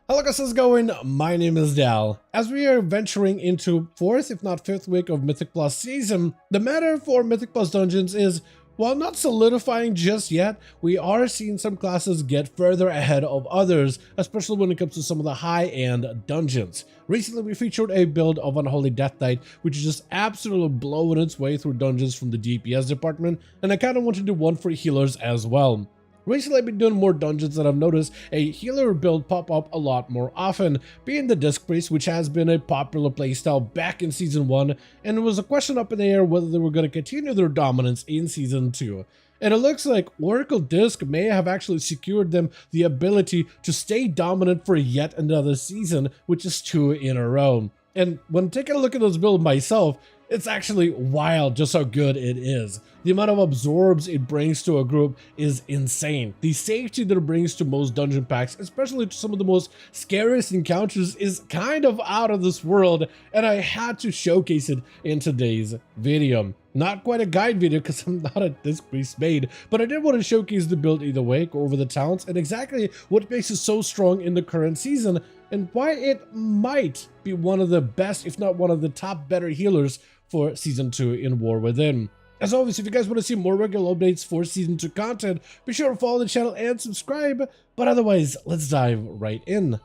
Hello guys, how's it going? My name is Dal. As we are venturing into 4th if not 5th week of Mythic Plus season, the meta for Mythic Plus dungeons is, while not solidifying just yet, we are seeing some classes get further ahead of others, especially when it comes to some of the high-end dungeons. Recently we featured a build of Unholy Death Knight, which is just absolutely blowing its way through dungeons from the DPS department, and I kind of want to do one for healers as well. Recently I've been doing more dungeons and I've noticed a healer build pop up a lot more often, being the Disc Priest, which has been a popular playstyle back in Season 1, and it was a question up in the air whether they were going to continue their dominance in Season 2. And it looks like Oracle Disc may have actually secured them the ability to stay dominant for yet another season, which is 2 in a row. And when taking a look at this build myself, it's actually wild just how good it is. The amount of absorbs it brings to a group is insane. The safety that it brings to most dungeon packs, especially to some of the most scariest encounters, is kind of out of this world, and I had to showcase it in today's video. Not quite a guide video because I'm not a Disc Priest maid, but I did want to showcase the build either way, go over the talents, and exactly what makes it so strong in the current season, and why it might be one of the best, if not one of the top better healers for Season 2 in War Within. As always, if you guys want to see more regular updates for Season 2 content, be sure to follow the channel and subscribe, but otherwise, let's dive right in.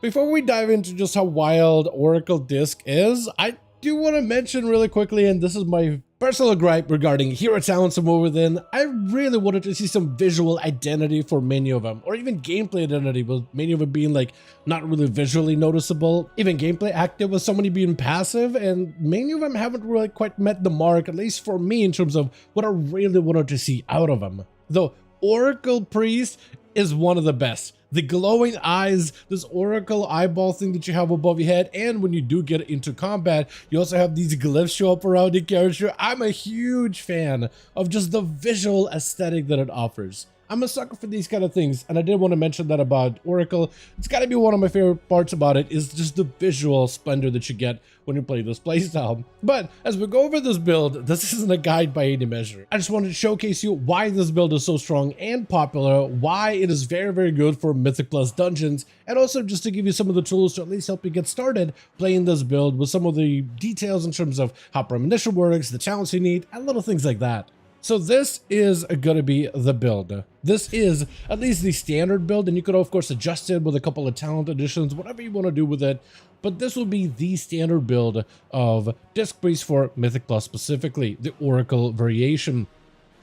Before we dive into just how wild Oracle Disc is, I do want to mention really quickly, and this is my personal gripe regarding hero talents and War Within, I really wanted to see some visual identity for many of them, or even gameplay identity, with many of them being like not really visually noticeable, even gameplay active with so many being passive, and many of them haven't really quite met the mark, at least for me, in terms of what I really wanted to see out of them. Though Oracle Priest is one of the best. The glowing eyes, this oracle eyeball thing that you have above your head, and when you do get into combat, you also have these glyphs show up around your character. I'm a huge fan of just the visual aesthetic that it offers. I'm a sucker for these kind of things, and I did want to mention that about Oracle. It's got to be one of my favorite parts about it is just the visual splendor that you get when you play this playstyle. But as we go over this build, this isn't a guide by any measure. I just wanted to showcase you why this build is so strong and popular, why it is very, very good for Mythic Plus dungeons, and also just to give you some of the tools to at least help you get started playing this build with some of the details in terms of how premonition works, the talents you need, and little things like that. So this is going to be the build. This is at least the standard build, and you could of course adjust it with a couple of talent additions, whatever you want to do with it. But this will be the standard build of Disc Priest for Mythic Plus, specifically the Oracle variation.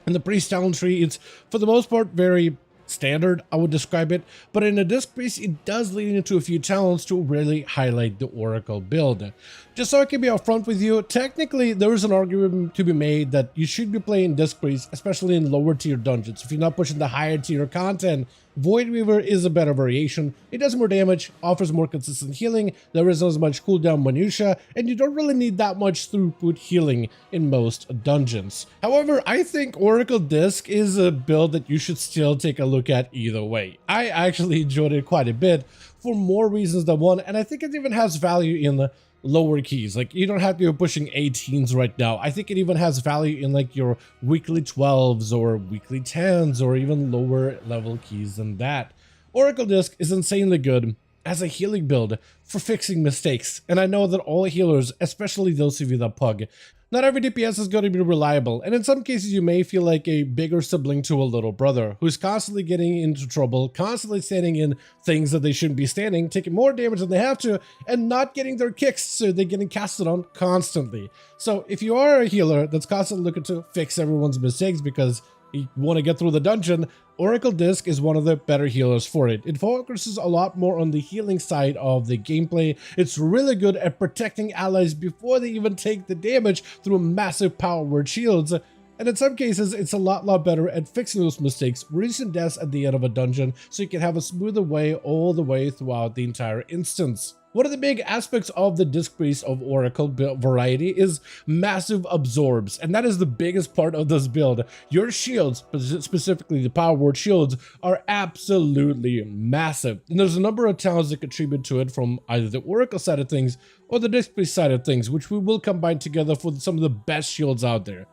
And the Priest talent tree, it's for the most part very standard, I would describe it, but in a Disc Priest it does lead into a few talents to really highlight the Oracle build. Just so I can be upfront with you, technically there is an argument to be made that you should be playing Disc Priest, especially in lower tier dungeons. If you're not pushing the higher tier content, Void Weaver is a better variation. It does more damage, offers more consistent healing, there isn't as much cooldown minutia, and you don't really need that much throughput healing in most dungeons. However, I think Oracle Disc is a build that you should still take a look at either way. I actually enjoyed it quite a bit for more reasons than one, and I think it even has value in the lower keys. Like, you don't have to be pushing 18s right now. I think it even has value in like your weekly 12s or weekly 10s or even lower level keys than that. Oracle Disc is insanely good as a healing build for fixing mistakes, and I know that all healers, especially those of you that pug, not every DPS is going to be reliable, and in some cases you may feel like a bigger sibling to a little brother who's constantly getting into trouble, constantly standing in things that they shouldn't be standing, taking more damage than they have to, and not getting their kicks, so they're getting casted on constantly. So if you are a healer that's constantly looking to fix everyone's mistakes because you want to get through the dungeon, Oracle Disc is one of the better healers for it. It focuses a lot more on the healing side of the gameplay. It's really good at protecting allies before they even take the damage through massive power word shields. And in some cases, it's a lot better at fixing those mistakes, reducing deaths at the end of a dungeon, so you can have a smoother way all the way throughout the entire instance. One of the big aspects of the Disc Priest of Oracle build variety is massive absorbs, and that is the biggest part of this build. Your shields, specifically the power word shields, are absolutely massive, and there's a number of talents that contribute to it from either the Oracle side of things or the Disc Priest side of things, which we will combine together for some of the best shields out there.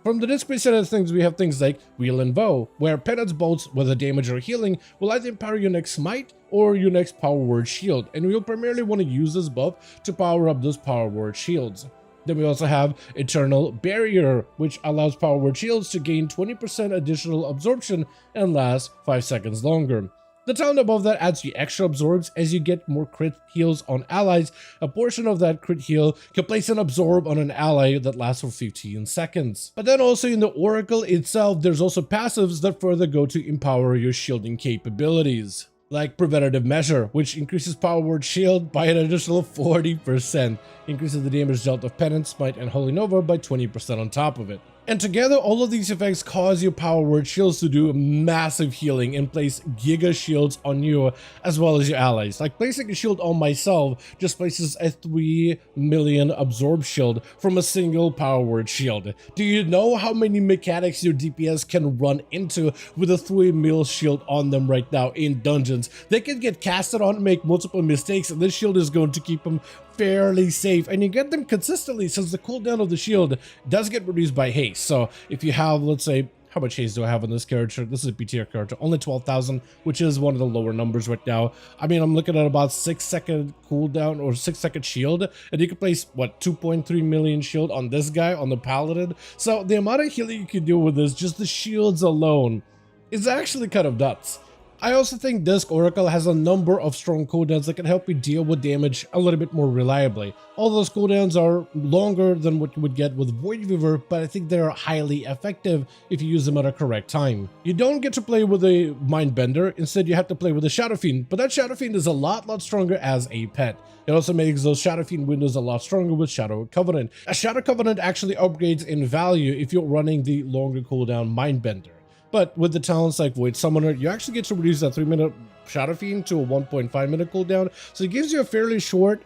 From the Disc Priest side of things, we have things like Wheel and Bow, where Penance bolts, whether damage or healing, will either empower your next smite or your next power word shield, and you'll primarily want to use this buff to power up those power word shields. Then we also have Eternal Barrier, which allows power word shields to gain 20% additional absorption and last 5 seconds longer. The talent above that adds you extra absorbs as you get more crit heals on allies. A portion of that crit heal can place an absorb on an ally that lasts for 15 seconds. But then also in the Oracle itself, there's also passives that further go to empower your shielding capabilities, like Preventative Measure, which increases power word shield by an additional 40%, increases the damage dealt of Penance, Smite, and Holy Nova by 20% on top of it. And together, all of these effects cause your power word shields to do massive healing and place giga shields on you as well as your allies. Like placing a shield on myself just places a 3 million absorb shield from a single power word shield. Do you know how many mechanics your DPS can run into with a 3 mil shield on them right now in dungeons? They can get casted on and make multiple mistakes, and this shield is going to keep them fairly safe, and you get them consistently since the cooldown of the shield does get reduced by haste. So if you have, let's say, how much haste do I have on this character? This is a BTR character, only 12,000, which is one of the lower numbers right now. I mean, I'm looking at about 6-second cooldown or 6-second shield, and you can place, what, 2.3 million shield on this guy, on the Paladin. So the amount of healing you can do with this, just the shields alone, is actually kind of nuts. I also think Disc Oracle has a number of strong cooldowns that can help you deal with damage a little bit more reliably. All those cooldowns are longer than what you would get with Void Weaver, but I think they're highly effective if you use them at a correct time. You don't get to play with a Mindbender, instead you have to play with a Shadow Fiend, but that Shadow Fiend is a lot stronger as a pet. It also makes those Shadow Fiend windows a lot stronger with Shadow Covenant. A Shadow Covenant actually upgrades in value if you're running the longer cooldown Mindbender. But with the talents like Void Summoner, you actually get to reduce that 3-minute Shadow Fiend to a 1.5-minute cooldown, so it gives you a fairly short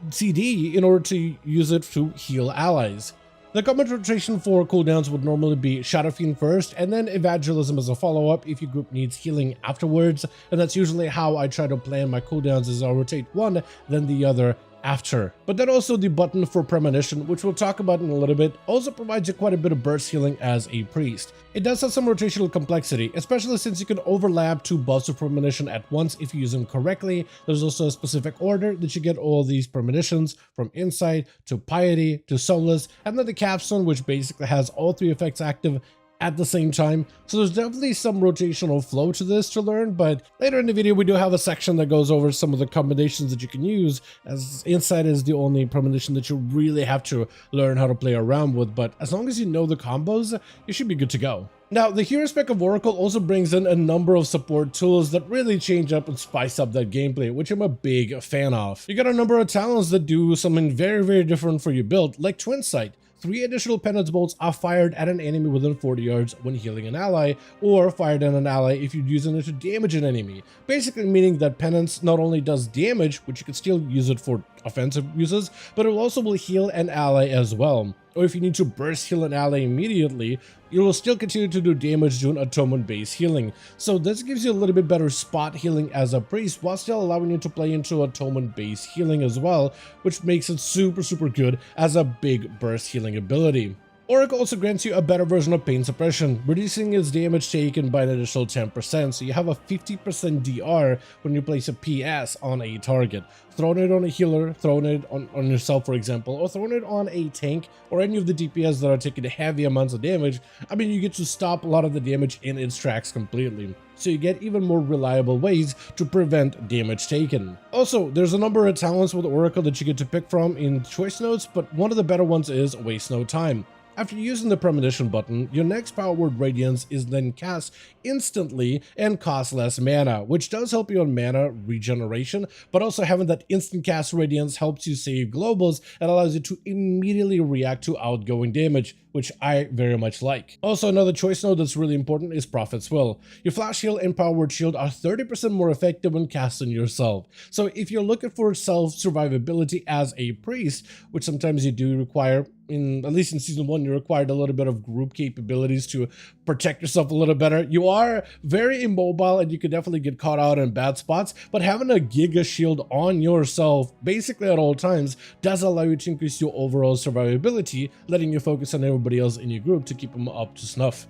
CD in order to use it to heal allies. The common rotation for cooldowns would normally be Shadow Fiend first, and then Evangelism as a follow-up if your group needs healing afterwards, and that's usually how I try to plan my cooldowns, is I'll rotate one, then the other after. But then also the button for Premonition, which we'll talk about in a little bit, also provides you quite a bit of burst healing as a priest. It does have some rotational complexity, especially since you can overlap 2 buffs of Premonition at once if you use them correctly. There's also a specific order that you get all these Premonitions, from Insight to Piety to Solace, and then the Capstone, which basically has all 3 effects active at the same time. So there's definitely some rotational flow to this to learn, but later in the video we do have a section that goes over some of the combinations that you can use, as Insight is the only premonition that you really have to learn how to play around with, but as long as you know the combos, you should be good to go. Now, the Hero Spec of Oracle also brings in a number of support tools that really change up and spice up that gameplay, which I'm a big fan of. You got a number of talents that do something very different for your build, like Twin Sight. 3 additional penance bolts are fired at an enemy within 40 yards when healing an ally, or fired at an ally if you're using it to damage an enemy. Basically meaning that penance not only does damage, which you can still use it for offensive uses, but it also will heal an ally as well. Or if you need to burst heal an ally immediately, you will still continue to do damage doing atonement-based healing. So this gives you a little bit better spot healing as a priest, while still allowing you to play into atonement-based healing as well, which makes it super good as a big burst healing ability. Oracle also grants you a better version of Pain Suppression, reducing its damage taken by an additional 10%, so you have a 50% DR when you place a PS on a target. Throwing it on a healer, throwing it on yourself for example, or throwing it on a tank, or any of the DPS that are taking heavy amounts of damage, I mean, you get to stop a lot of the damage in its tracks completely. So you get even more reliable ways to prevent damage taken. Also, there's a number of talents with Oracle that you get to pick from in choice notes, but one of the better ones is Waste No Time. After using the Premonition button, your next power word Radiance is then cast instantly and costs less mana, which does help you on mana regeneration, but also having that instant cast Radiance helps you save globals and allows you to immediately react to outgoing damage, which I very much like. Also, another choice note that's really important is Prophet's Will. Your Flash Heal and Power Word Shield are 30% more effective when casting yourself. So if you're looking for self-survivability as a priest, which sometimes you do require, at least in Season 1, you required a little bit of group capabilities to protect yourself a little better. You are very immobile and you could definitely get caught out in bad spots, but having a Giga Shield on yourself, basically at all times, does allow you to increase your overall survivability, letting you focus on everybody else in your group to keep them up to snuff.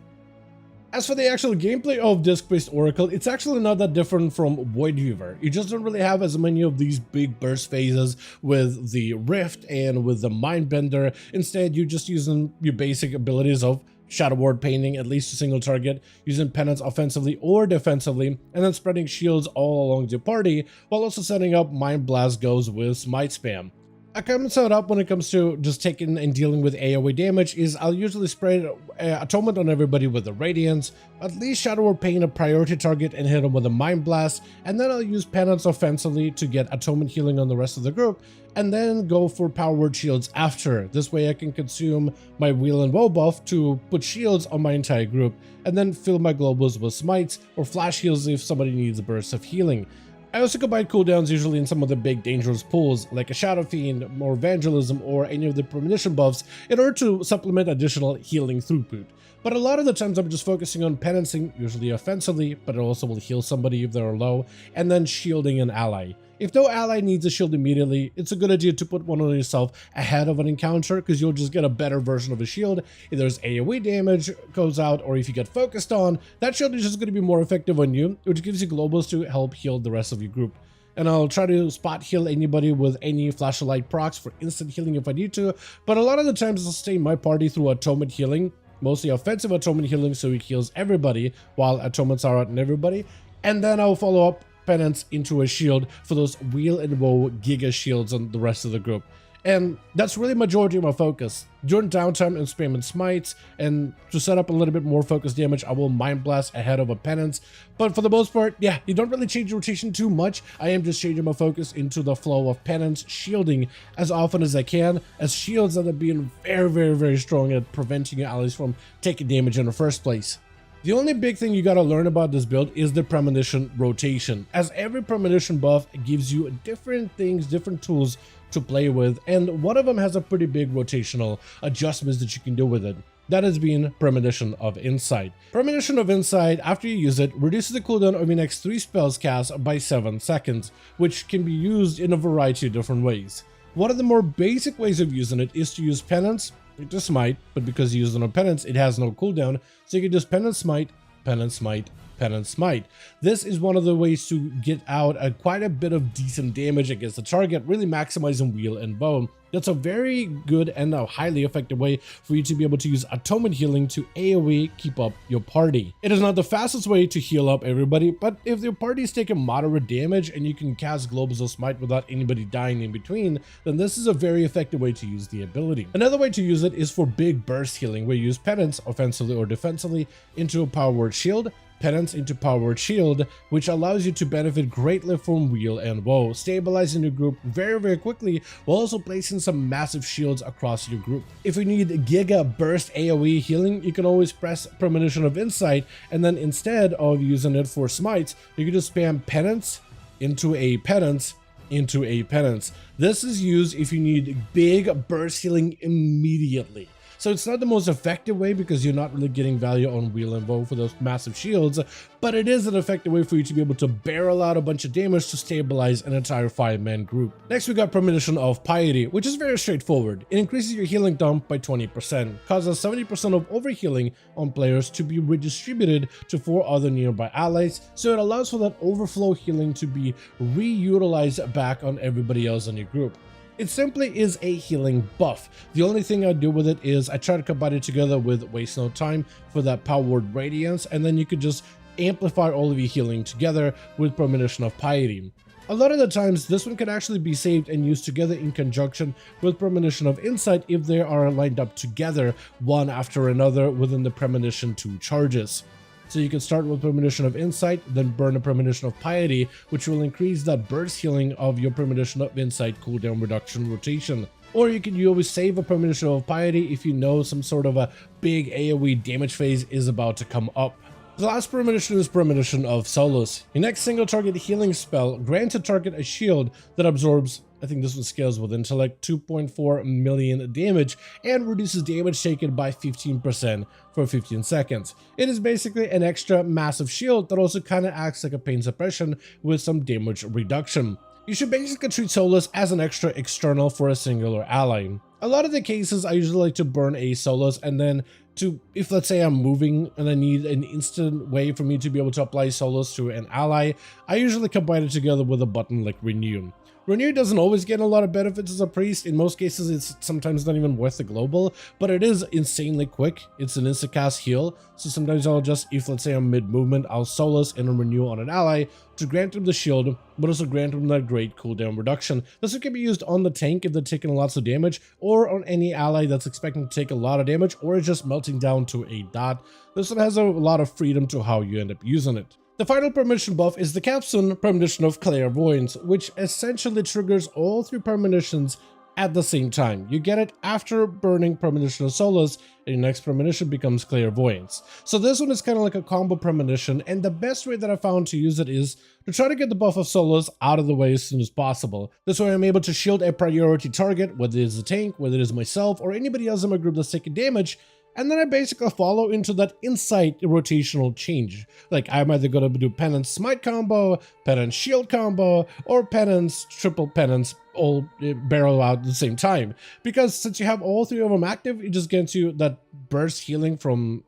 As for the actual gameplay of Disc-based Oracle, it's actually not that different from Void Weaver. You just don't really have as many of these big burst phases with the Rift and with the Mindbender. Instead, you're just using your basic abilities of Shadow Ward painting at least a single target, using penance offensively or defensively, and then spreading shields all along the party, while also setting up Mind Blast goes with Smite spam. A common setup when it comes to just taking and dealing with AoE damage is I'll usually spread Atonement on everybody with the Radiance, at least Shadow or Pain a priority target and hit them with a Mind Blast, and then I'll use Penance offensively to get Atonement healing on the rest of the group, and then go for Power Word shields after. This way I can consume my Wheel and Woe buff to put shields on my entire group, and then fill my globals with smites or flash heals if somebody needs a burst of healing. I also combine cooldowns usually in some of the big dangerous pools, like a Shadow Fiend, or Evangelism, or any of the Premonition buffs, in order to supplement additional healing throughput. But a lot of the times I'm just focusing on penancing, usually offensively, but it also will heal somebody if they're low, and then shielding an ally. If no ally needs a shield immediately, it's a good idea to put one on yourself ahead of an encounter, because you'll just get a better version of a shield. If there's AoE damage goes out, or if you get focused on, that shield is just going to be more effective on you, which gives you globals to help heal the rest of your group. And I'll try to spot heal anybody with any flashlight procs for instant healing if I need to, but a lot of the times I'll stay in my party through atonement healing, mostly offensive atonement healing so it heals everybody while atonements are out on everybody, and then I'll follow up penance into a shield for those Wheel and Woe giga shields on the rest of the group. And that's really majority of my focus. During downtime and spamming smites, and to set up a little bit more focus damage, I will Mind Blast ahead of a penance. But for the most part, yeah, you don't really change rotation too much. I am just changing my focus into the flow of penance, shielding as often as I can, as shields end up being very strong at preventing your allies from taking damage in the first place. The only big thing you gotta learn about this build is the premonition rotation, as every premonition buff gives you different things, different tools to play with, and one of them has a pretty big rotational adjustments that you can do with it. That is being Premonition of Insight. Premonition of Insight, after you use it, reduces the cooldown of your next 3 spells cast by 7 seconds, which can be used in a variety of different ways. One of the more basic ways of using it is to use Penance, to smite, but because you use it on penance, it has no cooldown, so you can just penance smite, penance smite, penance smite. This is one of the ways to get out quite a bit of decent damage against the target, really maximizing Wheel and Woe. That's a very good and a highly effective way for you to be able to use Atonement Healing to AoE keep up your party. It is not the fastest way to heal up everybody, but if your party is taking moderate damage and you can cast Globes of Smite without anybody dying in between, then this is a very effective way to use the ability. Another way to use it is for big burst healing, where you use Penance, offensively or defensively, into a Power Word Shield, Penance into Power Word Shield, which allows you to benefit greatly from Wheel and Woe, stabilizing your group very quickly while also placing some massive shields across your group. If you need Giga Burst AoE healing, you can always press Premonition of Insight, and then instead of using it for smites, you can just spam Penance into a Penance into a Penance. This is used if you need big burst healing immediately. So it's not the most effective way because you're not really getting value on Wheel and Woe for those massive shields, but it is an effective way for you to be able to barrel out a bunch of damage to stabilize an entire 5-man group. Next we got Premonition of Piety, which is very straightforward. It increases your healing dump by 20%, causes 70% of overhealing on players to be redistributed to 4 other nearby allies, so it allows for that overflow healing to be reutilized back on everybody else in your group. It simply is a healing buff. The only thing I do with it is I try to combine it together with Waste No Time for that Power Word Radiance, and then you could just amplify all of your healing together with Premonition of Piety. A lot of the times, this one can actually be saved and used together in conjunction with Premonition of Insight if they are lined up together, one after another within the Premonition 2 charges. So you can start with Premonition of Insight, then burn a Premonition of Piety, which will increase that burst healing of your Premonition of Insight cooldown reduction rotation. Or you always save a Premonition of Piety if you know some sort of a big AoE damage phase is about to come up. The last premonition is Premonition of Solace. Your next single target healing spell grants a target a shield that absorbs, I think this one scales with intellect, 2.4 million damage and reduces damage taken by 15% for 15 seconds. It is basically an extra massive shield that also kind of acts like a pain suppression with some damage reduction. You should basically treat Solace as an extra external for a singular ally. A lot of the cases I usually like to burn a Solace and then to, if let's say I'm moving and I need an instant way for me to be able to apply solos to an ally, I usually combine it together with a button like Renew. Renew doesn't always get a lot of benefits as a priest. In most cases, it's sometimes not even worth the global, but it is insanely quick. It's an insta-cast heal, so sometimes I'll just, if let's say I'm mid-movement, I'll Solace and a Renew on an ally to grant him the shield, but also grant him that great cooldown reduction. This can be used on the tank if they're taking lots of damage, or on any ally that's expecting to take a lot of damage, or is just melting down to a dot. This one has a lot of freedom to how you end up using it. The final premonition buff is the capstone premonition of Clairvoyance, which essentially triggers all 3 premonitions at the same time. You get it after burning premonition of Solace, and your next premonition becomes Clairvoyance. So this one is kind of like a combo premonition, and the best way that I found to use it is to try to get the buff of Solace out of the way as soon as possible. This way I'm able to shield a priority target, whether it is a tank, whether it is myself, or anybody else in my group that's taking damage, and then I basically follow into that insight rotational change. Like I'm either going to do Penance Smite combo, Penance Shield combo, or Penance Triple Penance all barrel out at the same time. Because since you have all 3 of them active, it just gets you that burst healing from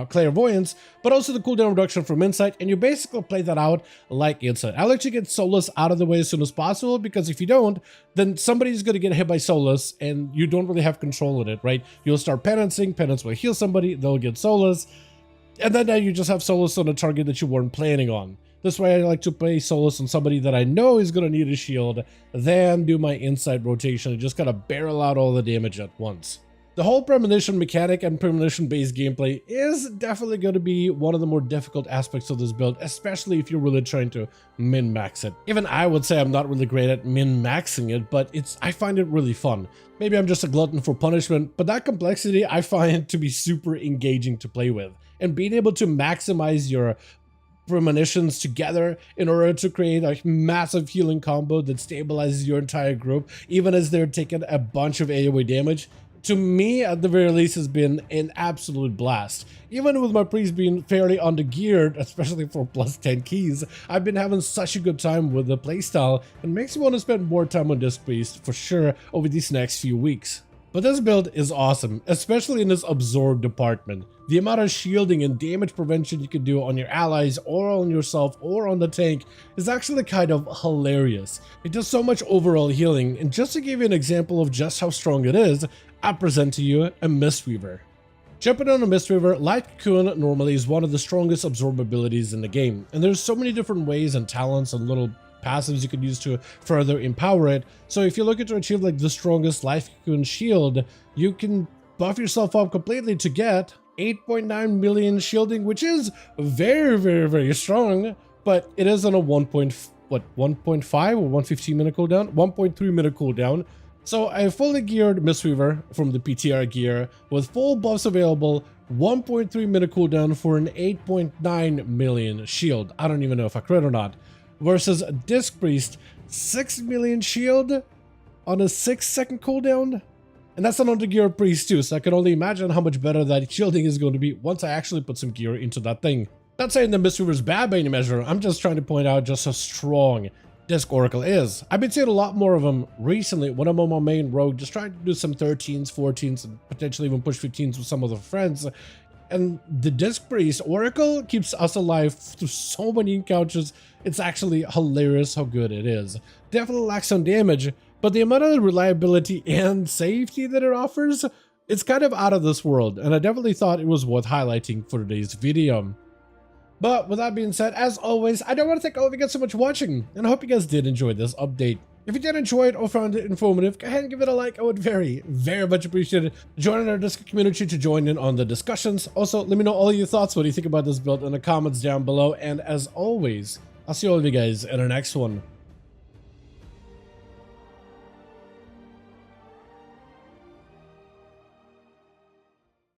Clairvoyance, but also the cooldown reduction from Insight, and you basically play that out like Insight. I like to get Solace out of the way as soon as possible, because if you don't, then somebody's going to get hit by Solace, and you don't really have control of it, right? You'll start penancing, Penance will heal somebody, they'll get Solace, and then now you just have Solace on a target that you weren't planning on. This way I like to play Solace on somebody that I know is going to need a shield, then do my Insight rotation and just kind of barrel out all the damage at once. The whole premonition mechanic and premonition-based gameplay is definitely going to be one of the more difficult aspects of this build, especially if you're really trying to min-max it. Even I would say I'm not really great at min-maxing it, but I find it really fun. Maybe I'm just a glutton for punishment, but that complexity I find to be super engaging to play with. And being able to maximize your premonitions together in order to create a massive healing combo that stabilizes your entire group, even as they're taking a bunch of AoE damage, to me, at the very least, has been an absolute blast. Even with my priest being fairly under-geared, especially for plus 10 keys, I've been having such a good time with the playstyle, and makes me want to spend more time on this priest for sure over these next few weeks. But this build is awesome, especially in this absorb department. The amount of shielding and damage prevention you can do on your allies or on yourself or on the tank is actually kind of hilarious. It does so much overall healing, and just to give you an example of just how strong it is, I present to you a Mistweaver. Jumping on a Mistweaver, Light Cocoon normally is one of the strongest absorb abilities in the game, and there's so many different ways and talents and little passives you could use to further empower it. So if you're looking to achieve like the strongest Life Cocoon shield, you can buff yourself up completely to get 8.9 million shielding, which is very, very, very strong, but it is on a 1.5 or 115 minute cooldown? 1.3 minute cooldown. So a fully geared Mistweaver from the PTR gear with full buffs available, 1.3 minute cooldown for an 8.9 million shield. I don't even know if I crit or not. Versus Disc Priest, 6 million shield on a 6-second cooldown. And that's an under-geared priest too, so I can only imagine how much better that shielding is going to be once I actually put some gear into that thing. Not saying the Mistweaver's bad by any measure, I'm just trying to point out just how strong Disc Oracle is. I've been seeing a lot more of them recently when I'm on my main rogue, just trying to do some 13s, 14s, and potentially even push 15s with some of the friends. And the Disc Priest Oracle keeps us alive through so many encounters. It's actually hilarious how good it is. Definitely lacks some damage, but the amount of reliability and safety that it offers, it's kind of out of this world, and I definitely thought it was worth highlighting for today's video. But with that being said, as always, I don't want to thank all of you guys so much for watching, and I hope you guys did enjoy this update. If you did enjoy it or found it informative, go ahead and give it a like. I would very, very much appreciate it. Join our Discord community to join in on the discussions. Also, let me know all your thoughts, what do you think about this build in the comments down below. And as always, I'll see all of you guys in our next one.